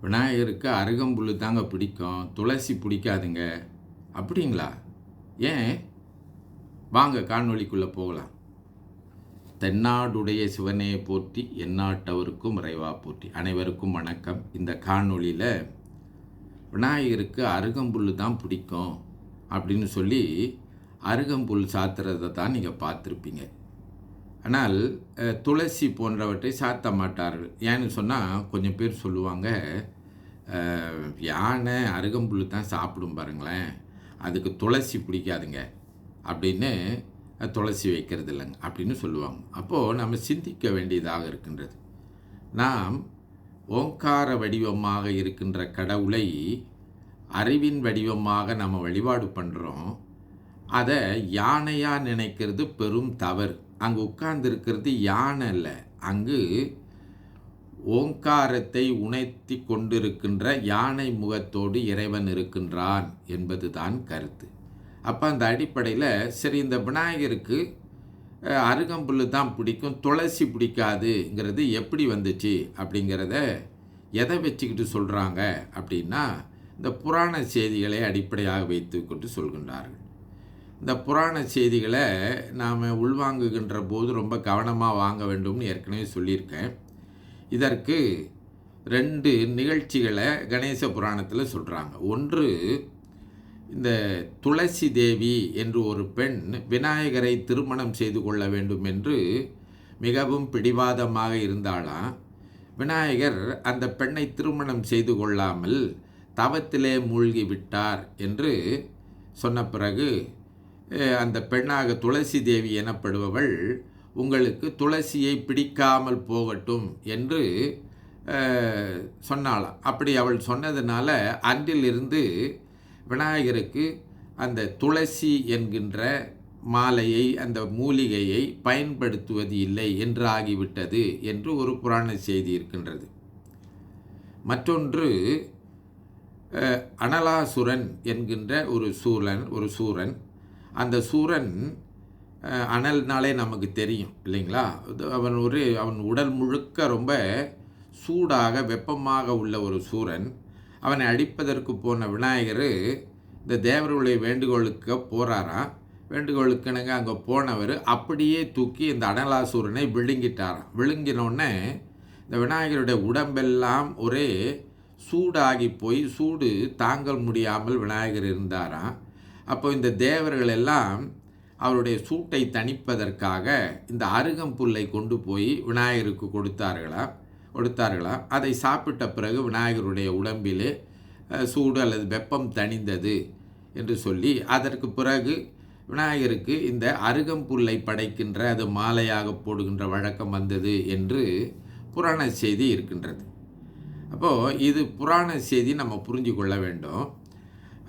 விநாயகருக்கு அருகம்புல் தாங்க பிடிக்கும், துளசி பிடிக்காதுங்க. அப்படிங்களா? ஏன்? வாங்க காணொளிக்குள்ள போகலாம். தென்னாடுடைய சிவனே போற்றி, எந்நாட்டவருக்கும் இறைவா போற்றி. அனைவருக்கும் வணக்கம். இந்த காணொளியில் விநாயகருக்கு அருகம்புல் தான் பிடிக்கும் அப்படின்னு சொல்லி அருகம்புல் சாத்துறதை தான் நீங்கள் பார்த்துருப்பீங்க. ஆனால் துளசி போன்றவற்றை சாத்த மாட்டார்கள். ஏன்னு சொன்னால் கொஞ்சம் பேர் சொல்லுவாங்க, யானை அருகம்புல் தான் சாப்பிடும் பாருங்களேன், அதுக்கு துளசி பிடிக்காதுங்க அப்படின்னு துளசி வைக்கிறது இல்லைங்க அப்படின்னு சொல்லுவாங்க. அப்போது நம்ம சிந்திக்க வேண்டியதாக இருக்கின்றது. நாம் ஓங்கார வடிவமாக இருக்கின்ற கடவுளை அறிவின் வடிவமாக நம்ம வழிபாடு பண்ணுறோம். அதை யானையாக நினைக்கிறது பெரும் தவறு. அங்கு உட்கார்ந்துருக்கிறது யானை இல்லை, அங்கு ஓங்காரத்தை உணர்த்தி கொண்டிருக்கின்ற யானை முகத்தோடு இறைவன் இருக்கின்றான் என்பது தான் கருத்து. அப்போ அந்த அடிப்படையில் சரி, இந்த விநாயகருக்கு அருகம்புல் தான் பிடிக்கும், துளசி பிடிக்காதுங்கிறது எப்படி வந்துச்சு அப்படிங்கிறத எதை வச்சுக்கிட்டு சொல்கிறாங்க அப்படின்னா, இந்த புராண செய்திகளை அடிப்படையாக வைத்து கொண்டு சொல்கின்றார்கள். இந்த புராண செய்திகளை நாம் உள்வாங்குகின்ற போது ரொம்ப கவனமாக வாங்க வேண்டும்னு ஏற்கனவே சொல்லியிருக்கேன். இதற்கு 2 நிகழ்ச்சிகளை கணேச புராணத்தில் சொல்கிறாங்க. ஒன்று, இந்த துளசி தேவி என்று ஒரு பெண் விநாயகரை திருமணம் செய்து கொள்ள வேண்டும் என்று மிகவும் பிடிவாதமாக இருந்தாலாம். விநாயகர் அந்த பெண்ணை திருமணம் செய்து கொள்ளாமல் தவத்திலே மூழ்கி விட்டார் என்று சொன்ன பிறகு அந்த பெண்ணாக துளசி தேவி எனப்படுபவள் உங்களுக்கு துளசியை பிடிக்காமல் போகட்டும் என்று சொன்னாளாம். அப்படி அவள் சொன்னதுனால அன்றிலிருந்து விநாயகருக்கு அந்த துளசி என்கின்ற மாலையை, அந்த மூலிகையை பயன்படுத்துவது இல்லை என்று ஆகிவிட்டது என்று ஒரு புராண செய்தி இருக்கின்றது. மற்றொன்று, அனலாசுரன் என்கின்ற ஒரு சூரன். அந்த சூரன் அனல்னாலே நமக்கு தெரியும் இல்லைங்களா? அவன் உடல் முழுக்க ரொம்ப சூடாக வெப்பமாக உள்ள ஒரு சூரன். அவனை அடிப்பதற்கு போன விநாயகர் இந்த தேவர்களுடைய வேண்டுகோளுக்கு போகிறாராம். வேண்டுகோளுக்குனுங்க அங்கே போனவர் அப்படியே தூக்கி இந்த அனலாசூரனை விழுங்கிட்டாராம். விழுங்கினோடனே இந்த விநாயகருடைய உடம்பெல்லாம் ஒரே சூடாகி போய் சூடு தாங்க முடியாமல் விநாயகர் இருந்தாராம். அப்போ இந்த தேவர்கள் எல்லாம் அவருடைய சூட்டை தணிப்பதற்காக இந்த அருகம்புல்லை கொண்டு போய் விநாயகருக்கு கொடுத்தார்களா. அதை சாப்பிட்ட பிறகு விநாயகருடைய உடம்பிலே சூடு அல்லது வெப்பம் தணிந்தது என்று சொல்லி, அதற்கு பிறகு விநாயகருக்கு இந்த அருகம்புல்லை படைக்கின்ற, அது மாலையாக போடுகின்ற வழக்கம் வந்தது என்று புராண செய்தி இருக்கின்றது. அப்போது இது புராண செய்தி நம்ம புரிஞ்சு கொள்ள வேண்டும்.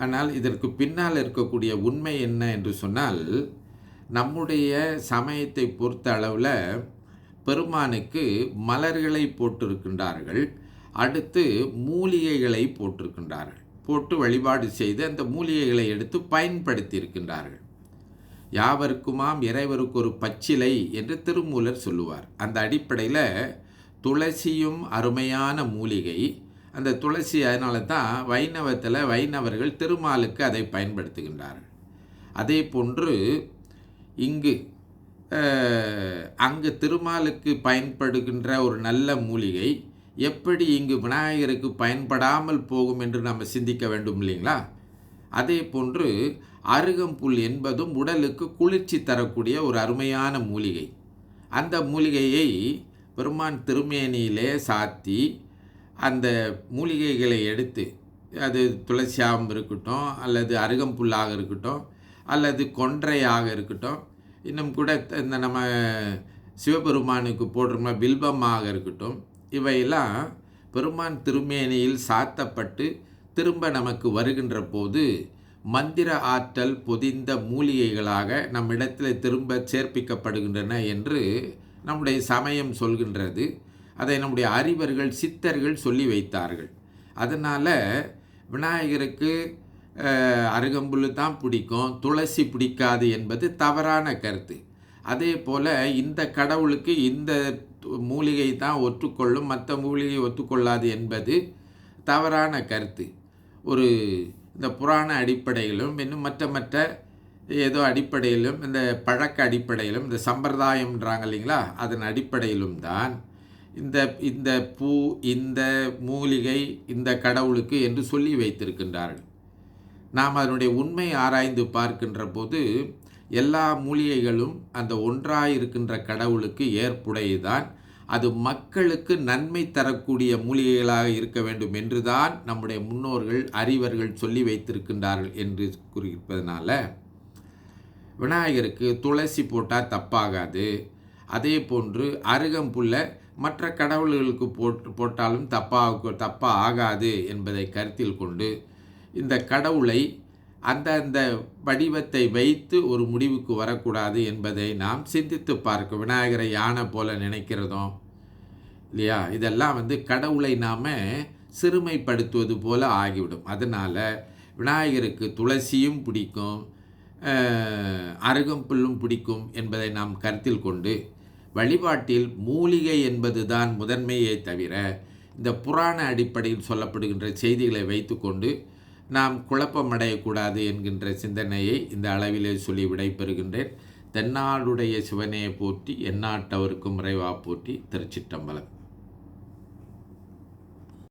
ஆனால் இதற்கு பின்னால் இருக்கக்கூடிய உண்மை என்ன என்று சொன்னால், நம்முடைய சமயத்தை பொறுத்த அளவில் பெருமானுக்கு மலர்களை போட்டிருக்கின்றார்கள், அடுத்து மூலிகைகளை போட்டு வழிபாடு செய்து அந்த மூலிகைகளை எடுத்து பயன்படுத்தி இருக்கின்றார்கள். யாவருக்குமாம் இறைவருக்கு ஒரு பச்சிலை என்று திருமூலர் சொல்லுவார். அந்த அடிப்படையில் துளசியும் அருமையான மூலிகை. அந்த துளசி அதனால தான் வைணவர்கள் திருமாலுக்கு அதை பயன்படுத்துகின்றார்கள். அதே போன்று அங்கு திருமாலுக்கு பயன்படுகின்ற ஒரு நல்ல மூலிகை எப்படி இங்கு விநாயகருக்கு பயன்படாமல் போகும் என்று நம்ம சிந்திக்க வேண்டும் இல்லைங்களா? அதே போன்று அருகம்புல் என்பதும் உடலுக்கு குளிர்ச்சி தரக்கூடிய ஒரு அருமையான மூலிகை. அந்த மூலிகையை பெருமான் திருமேனியிலே சாத்தி அந்த மூலிகைகளை எடுத்து, அது துளசியாகவும் இருக்கட்டும், அல்லது அருகம்புல்லாக இருக்கட்டும், அல்லது கொன்றையாக இருக்கட்டும், இன்னும் கூட இந்த நம்ம சிவபெருமானுக்கு போடுற வில்வமாக இருக்கட்டும், இவையெல்லாம் பெருமான் திருமேனியில் சாத்தப்பட்டு திரும்ப நமக்கு வருகின்ற போது மந்திர ஆற்றல் பொதிந்த மூலிகைகளாக நம்மிடத்தில் திரும்ப சேர்ப்பிக்கப்படுகின்றன என்று நம்முடைய சமயம் சொல்கின்றது. அதை நம்முடைய அறிவர்கள், சித்தர்கள் சொல்லி வைத்தார்கள். அதனால் விநாயகருக்கு அருகம்புல் தான் பிடிக்கும், துளசி பிடிக்காது என்பது தவறான கருத்து. அதே போல் இந்த கடவுளுக்கு இந்த மூலிகை தான் ஒற்றுக்கொள்ளும், மற்ற மூலிகை ஒத்துக்கொள்ளாது என்பது தவறான கருத்து. ஒரு இந்த புராண அடிப்படையிலும் இன்னும் மற்ற ஏதோ அடிப்படையிலும் இந்த பழக்க அடிப்படையிலும் இந்த சம்பிரதாயம்ன்றாங்க இல்லைங்களா, அதன் அடிப்படையிலும் தான் இந்த இந்த பூ, இந்த மூலிகை, இந்த கடவுளுக்கு என்று சொல்லி வைத்திருக்கின்றார்கள். நாம் அதனுடைய உண்மை ஆராய்ந்து பார்க்கின்ற போது எல்லா மூலிகைகளும் அந்த ஒன்றாயிருக்கின்ற கடவுளுக்கு ஏற்புடையதான். அது மக்களுக்கு நன்மை தரக்கூடிய மூலிகைகளாக இருக்க வேண்டும் என்றுதான் நம்முடைய முன்னோர்கள் அறிவர்கள் சொல்லி வைத்திருக்கின்றார்கள் என்று குறிப்பதனால விநாயகருக்கு துளசி போட்டால் தப்பாகாது. அதே போன்று அருகம்புல்லை மற்ற கடவுள்களுக்கு போட்டாலும் தப்பா ஆகாது என்பதை கருத்தில் கொண்டு இந்த கடவுளை அந்த வடிவத்தை வைத்து ஒரு முடிவுக்கு வரக்கூடாது என்பதை நாம் சிந்தித்து பார்க்க. விநாயகரை யானை போல நினைக்கிறதும் இல்லையா, இதெல்லாம் கடவுளை நாம் சிறுமைப்படுத்துவது போல ஆகிவிடும். அதனால் விநாயகருக்கு துளசியும் பிடிக்கும், அருகம்புல்லும் பிடிக்கும் என்பதை நாம் கருத்தில் கொண்டு வழிபாட்டில் மூலிகை என்பது தான் முதன்மையே தவிர இந்த புராண அடிப்படையில் சொல்லப்படுகின்ற செய்திகளை வைத்துக்கொண்டு நாம் குழப்பமடையக்கூடாது என்கின்ற சிந்தனையை இந்த அளவிலே சொல்லி விடைபெறுகின்றேன். தென்னாடுடைய சிவனே போற்றி, எந்நாட்டவருக்கும் இறைவா போற்றி. திருச்சிற்றம்பலம்.